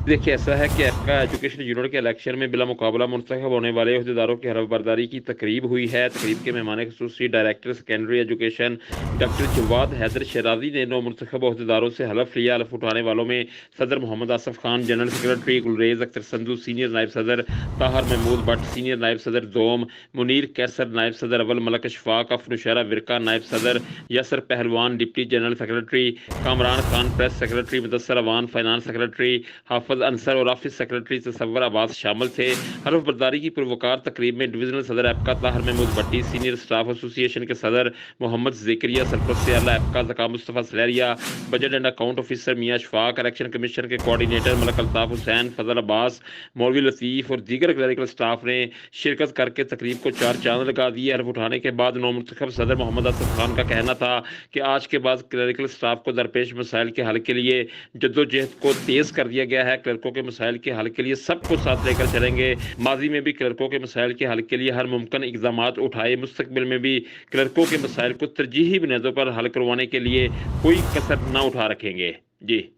देखिए, ऐसा है कि आपका एजुकेशन यूनिट के इलेक्शन में बिला मुकाबला मुंतखब होने वाले अहदेदारों की हलफ बर्दारी की तकरीब हुई है। तकरीब के मेहमान खसूसी director secondary education doctor Jawad Haider Shirazi ने 9 मुंतखब अहदेदारों से हलफ लिया। हलफ उठाने वालों में सदर Mohammad Asif Khan, general secretary Gulrez Akhtar Sandhu, senior नायब सदर ताहर महमूद भट्ट, सीनियर नायब सदर दोम मुनीर कैसर, नायब सदर अव्वल मलक अशफाक, अफनुशहरा विरका, नायब सदर Yasir Pehlwan, deputy general secretary Kamran Khan, press secretary Mudassar Awan, finance secretary Hafiz Ansar और ऑफिस सेक्रेटरी तसव्वुर अब्बास शामिल थे। हलफ बर्दारी की पुरवकार तकरीब में डिवीजनल सदर APCA Tahir Mahmood Bhatti, senior staff association के सदर मोहम्मद ज़िक्रिया, सरपरस्त आला APCA Zaka Mustafa Saleria, budget and account officer Mian Ashfaq, election commission के कोऑर्डिनेटर मलक अल्ताफ हुसैन, फजल अब्बास, मौलवी लतीफ़ और दीगर क्लरिकल स्टाफ ने शिरकत करके तकरीब को चार चांद लगा दिए। हलफ उठाने के बाद नौमुंतखब सदर मोहम्मद आसफ खान का कहना था कि आज के बाद क्लरिकल स्टाफ को दरपेश मसाइल के हल के लिए जद्दोजहद को तेज कर दिया गया है। क्लर्कों के मसाइल के हल के लिए सबको साथ लेकर चलेंगे। माजी में भी क्लर्कों के मसाइल के हल के लिए हर मुमकिन इक़दाम उठाए। मुस्तकबिल में भी क्लर्कों के मसाइल को तरजीही बुनियादों पर हल करवाने के लिए कोई कसर न उठा रखेंगे। जी।